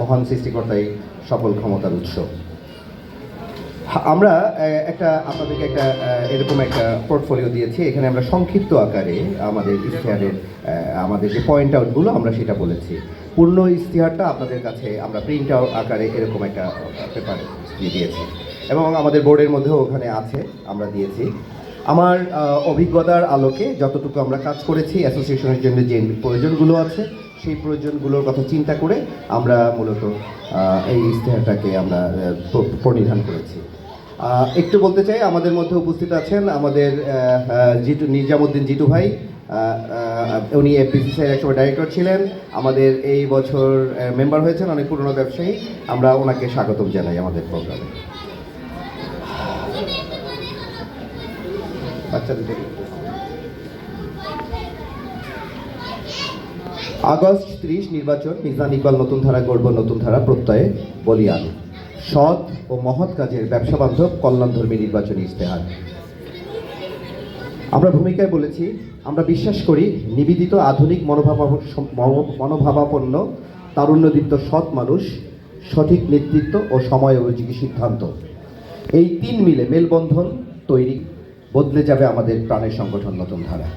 মহান সৃষ্টিকর্তাই সকল ক্ষমতার উৎস। আমরা আপনাদেরকে এরকম একটা পোর্টফোলিও দিয়েছি। এখানে আমরা সংক্ষিপ্ত আকারে আমাদের ইশতেহারের আমাদের যে পয়েন্ট আউটগুলো আমরা সেটা বলেছি। পূর্ণ ইশতেহারটা আপনাদের কাছে আমরা প্রিন্ট আউট আকারে এরকম একটা পেপার দিয়ে দিয়েছি এবং আমাদের বোর্ডের মধ্যেও ওখানে আছে, আমরা দিয়েছি। আমার অভিজ্ঞতার আলোকে যতটুকু আমরা কাজ করেছি অ্যাসোসিয়েশনের জন্য যে প্রয়োজনগুলো আছে সেই প্রয়োজনগুলোর কথা চিন্তা করে আমরা মূলত এই ইশতেহারটাকে আমরা পরিধান করেছি। একটু বলতে চাই, আমাদের মধ্যে উপস্থিত আছেন আমাদের নিজামুদ্দিন জিতু ভাই। উনি এফবিসিসিআইয়ের একসময় ডাইরেক্টর ছিলেন, আমাদের এই বছর মেম্বার হয়েছেন, অনেক পুরনো ব্যবসায়ী। আমরা ওনাকে স্বাগতম জানাই আমাদের প্রোগ্রামে। আগস্ট 30 নির্বাচন, মিজান ইকবাল নতুন ধারা গড়ব, নতুন ধারা প্রত্যয়ে বলিয়ান। সৎ ও মহৎ কাজের ব্যবসা বান্ধব কল্যাণধর্মী নির্বাচনী ইশতেহার। আমরা ভূমিকায় বলেছি, আমরা বিশ্বাস করি নিবেদিত আধুনিক মনোভাবাপন্ন তারুণ্যদীপ্ত সৎ মানুষ, সঠিক নেতৃত্ব ও সময় উপযোগী সিদ্ধান্ত, এই তিন মিলে মেলবন্ধন তৈরি বদলে যাবে আমাদের প্রাণের সংগঠন নতুন ধারা।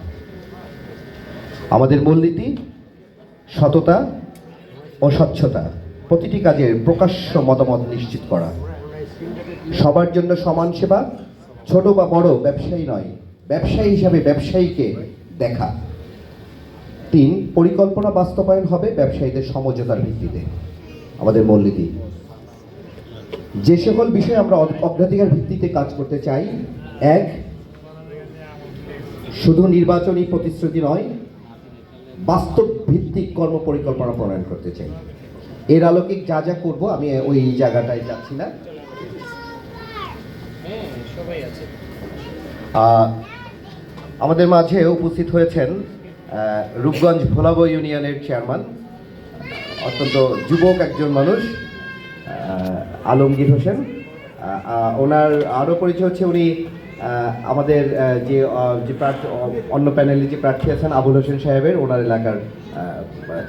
আমাদের মূলনীতি সততা ও স্বচ্ছতা, প্রতিটি কাজের প্রকাশ্য মতামত নিশ্চিত করা, সবার জন্য সমান সেবা, ছোট বা বড় ব্যবসায়ী নয়, ব্যবসায়ী হিসাবে ব্যবসায়ীকে দেখা। 3, পরিকল্পনা বাস্তবায়ন হবে ব্যবসায়ীদের সমঝোতার ভিত্তিতে। আমাদের মূলনীতি, যে সকল বিষয়ে আমরা অগ্রাধিকার ভিত্তিতে কাজ করতে চাই, 1, শুধু নির্বাচনী প্রতিশ্রুতি নয়, বাস্তব ভিত্তিক কর্ম পরিকল্পনা প্রণয়ন করতে চাই। এর আলোকে যা যা করবো আমি ওই জায়গাটায় যাচ্ছি না। আমাদের মাঝে উপস্থিত হয়েছেন রূপগঞ্জ ভোলাবো ইউনিয়নের চেয়ারম্যান, অত্যন্ত যুবক একজন মানুষ, আলমগীর হোসেন। ওনার আরও পরিচয় হচ্ছে, উনি আমাদের যে অন্য প্যানেলে যে প্রার্থী আছেন আবুল হোসেন সাহেবের, ওনার এলাকার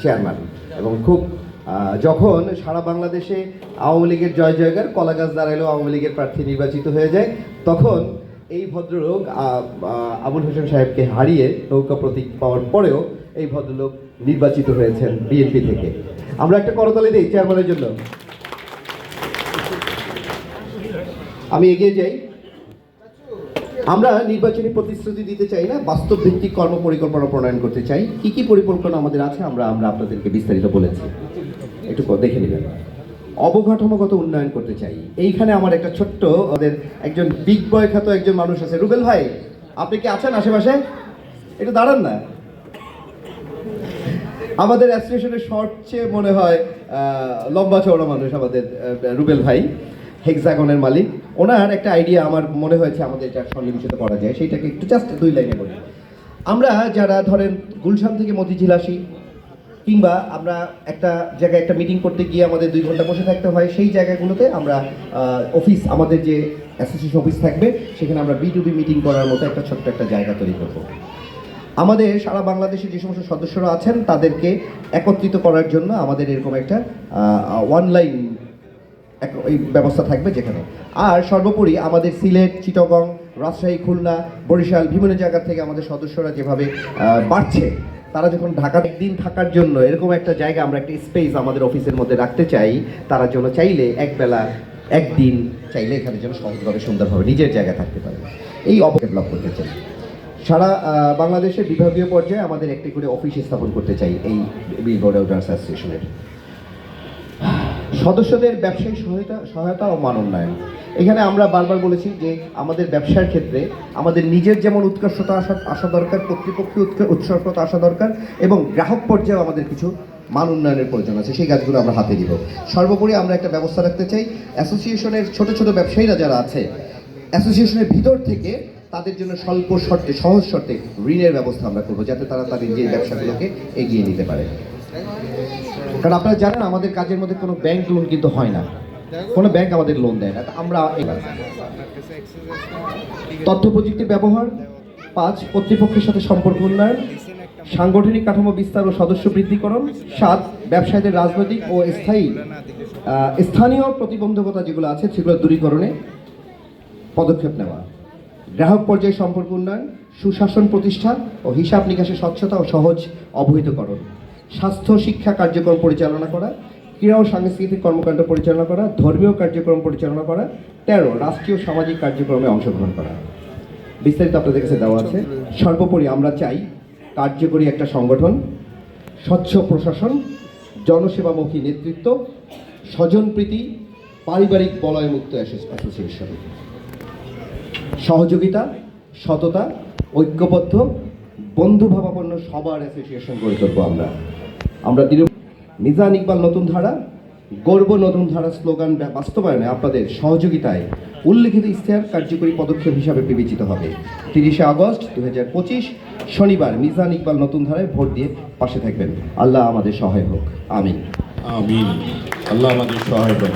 চেয়ারম্যান। এবং খুব যখন সারা বাংলাদেশে আওয়ামী লীগের জয় জয়গার, কলাগাছ দাঁড়াইলেও আওয়ামী লীগের প্রার্থী নির্বাচিত হয়ে যায়, তখন এই ভদ্রলোক আবুল হোসেন সাহেবকে হারিয়ে নৌকা প্রতীক পাওয়ার পরেও এই ভদ্রলোক নির্বাচিত হয়েছেন বিএনপি থেকে। আমরা একটা করতালি দিই চেয়ারম্যানের জন্য। আমি এগিয়ে যাই। আমরা নির্বাচনী প্রতিশ্রুতি দিতে চাই না, বাস্তব ভিত্তিক কর্ম পরিকল্পনা প্রণয়ন করতে চাই। কি কি পরিকল্পনা আমাদের আছে আমরা আপনাদেরকে বিস্তারিত বলেছি, একটু দেখে নেবেন। অবকাঠামোগত উন্নয়ন করতে চাই। এইখানে আমার একটা ছোট্ট, ওদের একজন বিগ বয় খ্যাত একজন মানুষ আছে, রুবেল ভাই, আপনি কি আছেন আশেপাশে? একটু দাঁড়ান না। আমাদের অ্যাসোসিয়েশনের সবচেয়ে মনে হয় লম্বা চওড়া মানুষ আমাদের রুবেল ভাই, হেক্সাগনের মালিক। ওনার একটা আইডিয়া আমার মনে হয়েছে আমাদের এটা সন্নিবেশিত করা যায়, সেইটাকে একটু জাস্ট 2 লাইনে বলি। আমরা যারা ধরেন গুলশান থেকে মতিঝিল আসি, কিংবা আমরা একটা জায়গায় একটা মিটিং করতে গিয়ে আমাদের 2 ঘন্টা বসে থাকতে হয়, সেই জায়গাগুলোতে আমরা অফিস, আমাদের যে অ্যাসোসিয়েশন অফিস থাকবে, সেখানে আমরা B2B মিটিং করার মতো একটা ছোট্ট একটা জায়গা তৈরি করব। আমাদের সারা বাংলাদেশে যে সমস্ত সদস্যরা আছেন তাদেরকে একত্রিত করার জন্য আমাদের এরকম একটা অনলাইন এই ব্যবস্থা থাকবে যেখানে। আর সর্বোপরি আমাদের সিলেট, চিটাগং, রাজশাহী, খুলনা, বরিশাল, বিভিন্ন জায়গা থেকে আমাদের সদস্যরা যেভাবে বাড়ছে, তারা যখন ঢাকা একদিন থাকার জন্য এরকম একটা জায়গা, আমরা একটা স্পেস আমাদের অফিসের মধ্যে রাখতে চাই, তারা যেন চাইলে একবেলা একদিন চাইলে এখানে যেন সহজভাবে সুন্দরভাবে নিজের জায়গায় থাকতে পারে, এই ডেভেলপ করতে চাই। সারা বাংলাদেশের বিভাগীয় পর্যায়ে আমাদের একটি করে অফিস স্থাপন করতে চাই এই বিলবোর্ড ওটার্স অ্যাসোসিয়েশনের। সদস্যদের ব্যবসায়িক সহায়তা ও মান উন্নয়ন। এখানে আমরা বারবার বলেছি যে আমাদের ব্যবসার ক্ষেত্রে আমাদের নিজের যেমন উৎকর্ষতা আসা দরকার, কর্তৃপক্ষীয় উৎকর্ষতা আসা দরকার, এবং গ্রাহক পর্যায়েও আমাদের কিছু মান উন্নয়নের প্রয়োজন আছে, সেই কাজগুলো আমরা হাতে দিব। সর্বোপরি আমরা একটা ব্যবস্থা রাখতে চাই, অ্যাসোসিয়েশনের ছোট ছোট ব্যবসায়ীরা যারা আছে, অ্যাসোসিয়েশনের ভিতর থেকে তাদের জন্য স্বল্প শর্তে, সহজ শর্তে ঋণের ব্যবস্থা আমরা করবো, যাতে তারা তাদের যে ব্যবসাগুলোকে এগিয়ে নিতে পারে। কারণ আপনারা জানেন আমাদের কাজের মধ্যে কোনো ব্যাংক লোন কিন্তু হয় না, কোনো ব্যাংক আমাদের লোন দেয় না। আমরা তথ্য প্রযুক্তির ব্যবহার। 5, কর্তৃপক্ষের সাথে সম্পর্ক উন্নয়ন। সাংগঠনিক কাঠামো বিস্তার ও সদস্য বৃদ্ধিকরণ। 7, ব্যবসায়ীদের রাজনৈতিক ও স্থানীয় প্রতিবন্ধকতা যেগুলো আছে সেগুলো দূরীকরণে পদক্ষেপ নেওয়া। গ্রাহক পর্যায়ে সম্পর্ক উন্নয়ন, সুশাসন প্রতিষ্ঠা ও হিসাব নিকাশে স্বচ্ছতা ও সহজ অবহিতকরণ। স্বাস্থ্য শিক্ষা কার্যক্রম পরিচালনা করা, ক্রীড়া ও সাংস্কৃতিক কর্মকাণ্ড পরিচালনা করা, ধর্মীয় কার্যক্রম পরিচালনা করা। 13, রাষ্ট্রীয় সামাজিক কার্যক্রমে অংশগ্রহণ করা। বিস্তারিত আপনাদের কাছে দেওয়া আছে। সর্বোপরি আমরা চাই কার্যকরী একটা সংগঠন, স্বচ্ছ প্রশাসন, জনসেবামুখী নেতৃত্ব, স্বজনপ্রীতি, পারিবারিক বলয়মুক্ত অ্যাসোসিয়েশন, সহযোগিতা, সততা, ঐক্যবদ্ধ, বন্ধুভাবাপন্ন সবার অ্যাসোসিয়েশন গড়ে তুলব আমরা মিজান ইকবাল নতুন ধারা, গর্ব নতুন ধারা স্লোগান বাস্তবায়নে আপনাদের সহযোগিতায় উল্লেখিত ইশতেহার কার্যকরী পদক্ষেপ হিসাবে বিবেচিত হবে। 30 আগস্ট 2025 শনিবার মিজান ইকবাল নতুন ধারায় ভোট দিয়ে পাশে থাকবেন। আল্লাহ আমাদের সহায় হোক। আমিন। আমিন। আল্লাহ আমাদের সহায় হোক।